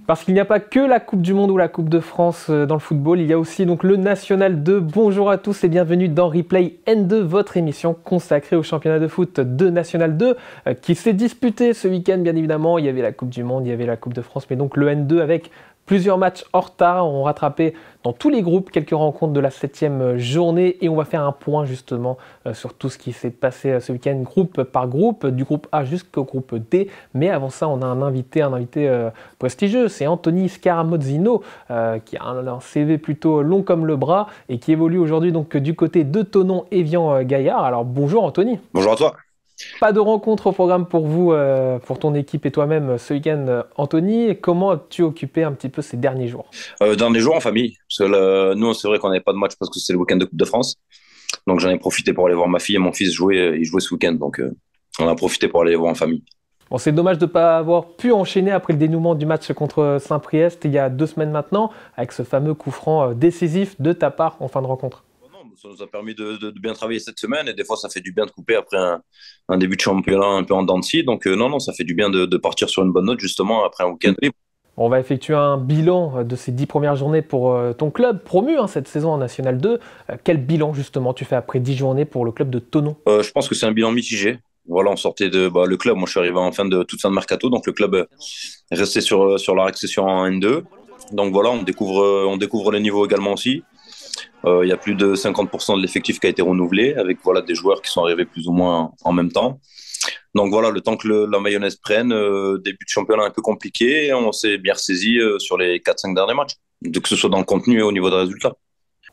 Parce qu'il n'y a pas que la Coupe du Monde ou la Coupe de France dans le football, il y a aussi donc le National 2. Bonjour à tous et bienvenue dans Replay N2, votre émission consacrée au championnat de foot de National 2 qui s'est disputé ce week-end bien évidemment. Il y avait la Coupe du Monde, il y avait la Coupe de France, mais donc le N2 avec plusieurs matchs en retard. On rattrapé dans tous les groupes quelques rencontres de la 7e journée et on va faire un point justement sur tout ce qui s'est passé ce week-end groupe par groupe, du groupe A jusqu'au groupe D. Mais avant ça, on a un invité prestigieux, c'est Anthony Scaramozzino qui a un CV plutôt long comme le bras et qui évolue aujourd'hui donc du côté de Thonon-Évian-Gaillard. Alors bonjour Anthony. Bonjour à toi. Pas de rencontre au programme pour vous, pour ton équipe et toi-même ce week-end, Anthony. Comment as-tu occupé un petit peu ces derniers jours? Dernier jour en famille. Parce que nous, c'est vrai qu'on n'avait pas de match parce que c'est le week-end de Coupe de France. Donc j'en ai profité pour aller voir ma fille et mon fils jouer. Ils jouaient ce week-end. Donc on a profité pour aller les voir en famille. Bon, c'est dommage de ne pas avoir pu enchaîner après le dénouement du match contre Saint-Priest il y a 2 semaines maintenant, avec ce fameux coup franc décisif de ta part en fin de rencontre. Ça nous a permis de bien travailler cette semaine et des fois ça fait du bien de couper après un début de championnat un peu en dents de scie. Donc non, ça fait du bien de partir sur une bonne note justement après un week-end libre. On va effectuer un bilan de ces 10 premières journées pour ton club promu cette saison en National 2. Quel bilan justement tu fais après 10 journées pour le club de Thonon? Je pense que c'est un bilan mitigé. Voilà, on sortait de le club. Moi, je suis arrivé en toute fin de mercato, donc le club est resté sur la accession en N2. Donc voilà, on découvre les niveaux également aussi. Il y a plus de 50% de l'effectif qui a été renouvelé avec des joueurs qui sont arrivés plus ou moins en même temps. Donc voilà, le temps que la mayonnaise prenne, début de championnat un peu compliqué, on s'est bien ressaisi sur les 4-5 derniers matchs, que ce soit dans le contenu et au niveau des résultats.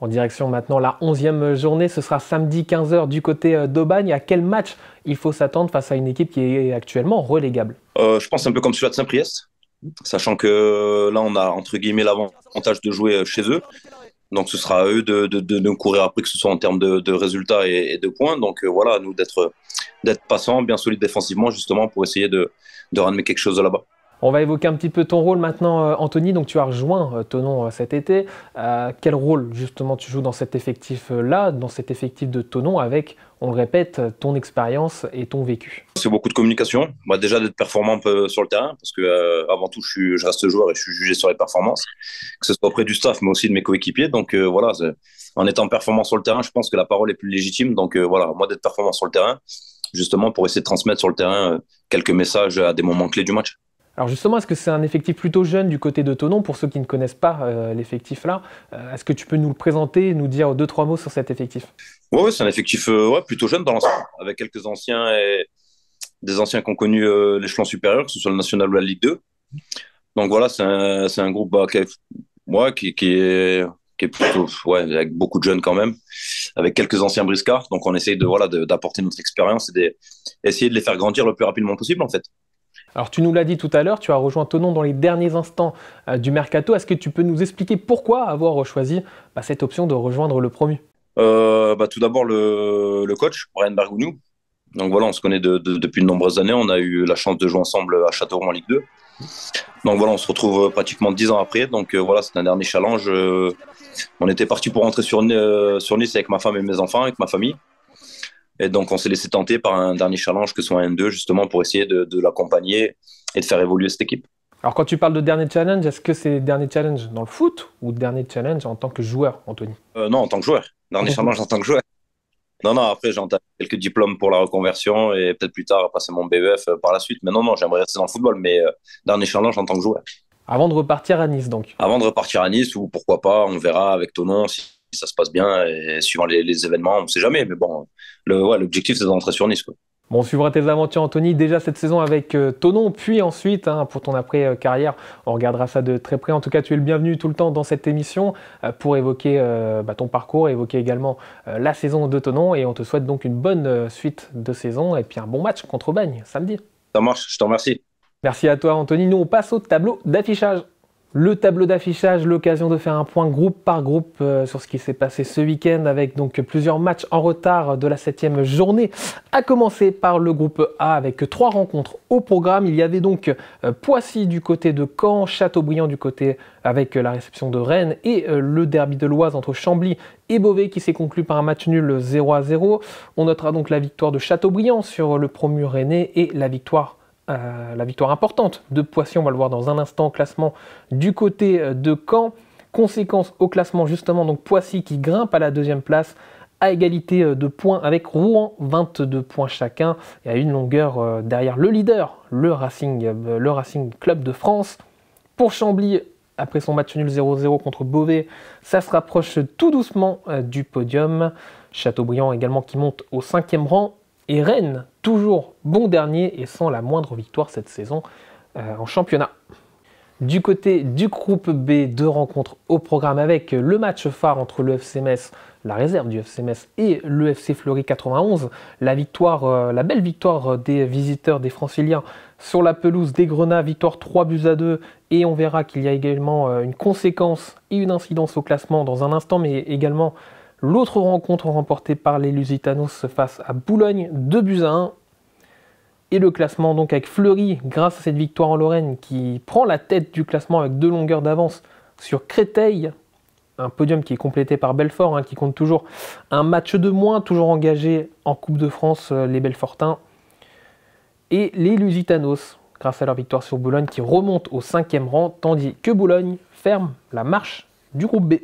En direction maintenant la 11e journée, ce sera samedi 15h du côté d'Aubagne. À quel match il faut s'attendre face à une équipe qui est actuellement relégable? Je pense un peu comme celui de Saint-Priest, sachant que là on a entre guillemets l'avantage de jouer chez eux. Donc ce sera à eux de courir après, que ce soit en termes de résultats et de points. Donc voilà, à nous d'être patients, bien solides défensivement, justement, pour essayer de ramener quelque chose de là-bas. On va évoquer un petit peu ton rôle maintenant, Anthony. Donc tu as rejoint Thonon cet été. Quel rôle justement tu joues dans cet effectif-là, dans cet effectif de Thonon, avec, on le répète, ton expérience et ton vécu? C'est beaucoup de communication. Déjà d'être performant un peu sur le terrain, parce que avant tout, je reste joueur et je suis jugé sur les performances, que ce soit auprès du staff, mais aussi de mes coéquipiers. Donc voilà, en étant performant sur le terrain, je pense que la parole est plus légitime. Donc voilà, moi d'être performant sur le terrain, justement pour essayer de transmettre sur le terrain quelques messages à des moments clés du match. Alors justement, est-ce que c'est un effectif plutôt jeune du côté de Thonon? Pour ceux qui ne connaissent pas l'effectif là, est-ce que tu peux nous le présenter, nous dire 2-3 mots sur cet effectif? Ouais, c'est un effectif plutôt jeune dans l'ensemble, avec quelques anciens et des anciens qui ont connu l'échelon supérieur, que ce soit le National ou la Ligue 2. Donc voilà, c'est un groupe qui est plutôt avec beaucoup de jeunes quand même, avec quelques anciens briscards. Donc on essaye d'apporter notre expérience et d'essayer de les faire grandir le plus rapidement possible en fait. Alors tu nous l'as dit tout à l'heure, tu as rejoint Thonon dans les derniers instants du mercato. Est-ce que tu peux nous expliquer pourquoi avoir choisi cette option de rejoindre le promu? Tout d'abord le coach, Brian Bergounou. Donc voilà, on se connaît depuis de nombreuses années. On a eu la chance de jouer ensemble à Châteauroux en Ligue 2. Donc voilà, on se retrouve pratiquement 10 ans après. Donc voilà, c'est un dernier challenge. On était parti pour rentrer sur Nice avec ma femme et mes enfants, avec ma famille. Et donc on s'est laissé tenter par un dernier challenge que soit un N2, justement pour essayer de l'accompagner et de faire évoluer cette équipe. Alors quand tu parles de dernier challenge, est-ce que c'est dernier challenge dans le foot ou dernier challenge en tant que joueur, Anthony? Non, en tant que joueur. Dernier challenge en tant que joueur. Non, après j'ai entamé quelques diplômes pour la reconversion et peut-être plus tard passer mon BEF par la suite. Mais non, j'aimerais rester dans le football, mais dernier challenge en tant que joueur. Avant de repartir à Nice donc? Avant de repartir à Nice, ou pourquoi pas, on verra avec Thonon si ça se passe bien et suivant les événements, on ne sait jamais. Mais bon, l'objectif c'est de rentrer sur Nice, quoi. Bon, on suivra tes aventures, Anthony, déjà cette saison avec Thonon, puis ensuite, pour ton après-carrière, on regardera ça de très près. En tout cas, tu es le bienvenu tout le temps dans cette émission pour évoquer ton parcours, évoquer également la saison de Thonon. Et on te souhaite donc une bonne suite de saison et puis un bon match contre Aubagne, samedi. Ça marche, je te remercie. Merci à toi, Anthony. Nous, on passe au tableau d'affichage. Le tableau d'affichage, l'occasion de faire un point groupe par groupe sur ce qui s'est passé ce week-end avec donc plusieurs matchs en retard de la 7e journée. À commencer par le groupe A avec 3 rencontres au programme. Il y avait donc Poissy du côté de Caen, Châteaubriand du côté avec la réception de Rennes et le derby de l'Oise entre Chambly et Beauvais qui s'est conclu par un match nul 0-0. On notera donc la victoire de Châteaubriand sur le promu rennais et la victoire la victoire importante de Poissy, on va le voir dans un instant au classement du côté de Caen. Conséquence au classement justement, donc Poissy qui grimpe à la 2e place à égalité de points avec Rouen, 22 points chacun, et à une longueur derrière le leader, le Racing Club de France. Pour Chambly, après son match nul 0-0 contre Beauvais, ça se rapproche tout doucement du podium. Châteaubriand également qui monte au 5e rang. Et Rennes, toujours bon dernier et sans la moindre victoire cette saison en championnat. Du côté du groupe B, 2 rencontres au programme avec le match phare entre le FC Metz, la réserve du FC Metz, et le FC Fleury 91. La belle victoire des visiteurs des Franciliens sur la pelouse des Grenats, victoire 3-2. Et on verra qu'il y a également une conséquence et une incidence au classement dans un instant, mais également l'autre rencontre remportée par les Lusitanos face à Boulogne, 2-1. Et le classement donc avec Fleury, grâce à cette victoire en Lorraine, qui prend la tête du classement avec 2 longueurs d'avance sur Créteil. Un podium qui est complété par Belfort, qui compte toujours un match de moins, toujours engagé en Coupe de France, les Belfortins. Et les Lusitanos, grâce à leur victoire sur Boulogne, qui remontent au 5e rang, tandis que Boulogne ferme la marche du groupe B.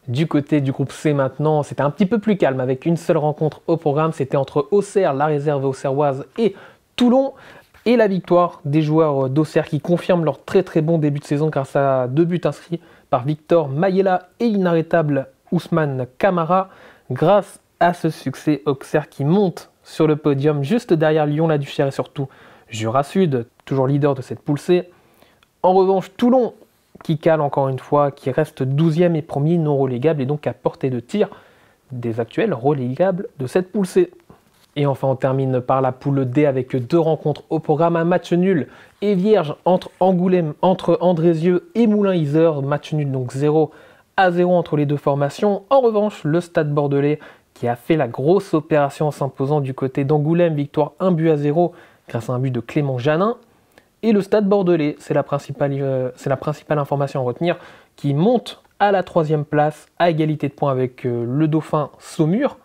Du côté du groupe C maintenant, c'était un petit peu plus calme avec une seule rencontre au programme. C'était entre Auxerre, la réserve auxerroise, et Toulon. Et la victoire des joueurs d'Auxerre qui confirment leur très bon début de saison grâce à 2 buts inscrits par Victor Mayela et l'inarrêtable Ousmane Camara. Grâce à ce succès, Auxerre qui monte sur le podium juste derrière Lyon-la-Duchère et surtout Jura Sud, toujours leader de cette poule C. En revanche, Toulon qui cale encore une fois, qui reste 12e et premier non relégable et donc à portée de tir des actuels relégables de cette poule C. Et enfin, on termine par la poule D avec 2 rencontres au programme, un match nul et vierge entre Angoulême, entre Andrézieux et Moulins-Isère, match nul donc 0-0 entre les deux formations. En revanche, le Stade Bordelais qui a fait la grosse opération en s'imposant du côté d'Angoulême, victoire 1-0 grâce à un but de Clément Janin. Et le Stade Bordelais, c'est la principale information à retenir, qui monte à la 3e place à égalité de points avec le Dauphin Saumur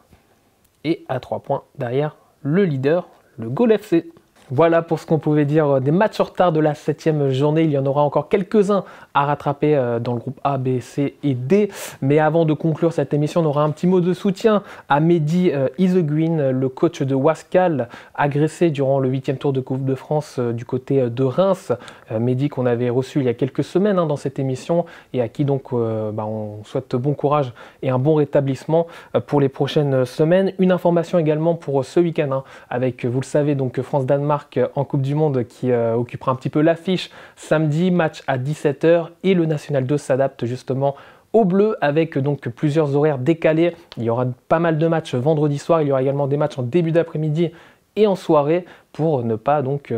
et à 3 points derrière le leader, le Gol FC. Voilà pour ce qu'on pouvait dire des matchs en retard de la 7e journée. Il y en aura encore quelques-uns à rattraper dans le groupe A, B, C et D. Mais avant de conclure cette émission, on aura un petit mot de soutien à Mehdi Iseguin, le coach de Wascal, agressé durant le 8e tour de Coupe de France du côté de Reims. Mehdi qu'on avait reçu il y a quelques semaines dans cette émission et à qui donc on souhaite bon courage et un bon rétablissement pour les prochaines semaines. Une information également pour ce week-end avec, vous le savez, donc France-Danemark en Coupe du Monde qui occupera un petit peu l'affiche samedi, match à 17h et le National 2 s'adapte justement au bleu avec donc plusieurs horaires décalés. Il y aura pas mal de matchs vendredi soir, il y aura également des matchs en début d'après-midi et en soirée pour ne pas donc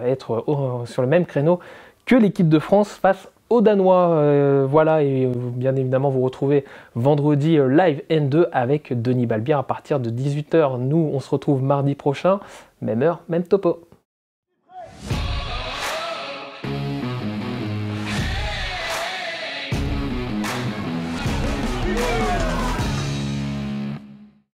être sur le même créneau que l'équipe de France face aux Danois. Voilà, et bien évidemment vous retrouvez vendredi live N2 avec Denis Balbière à partir de 18h. Nous on se retrouve mardi prochain, même heure, même topo.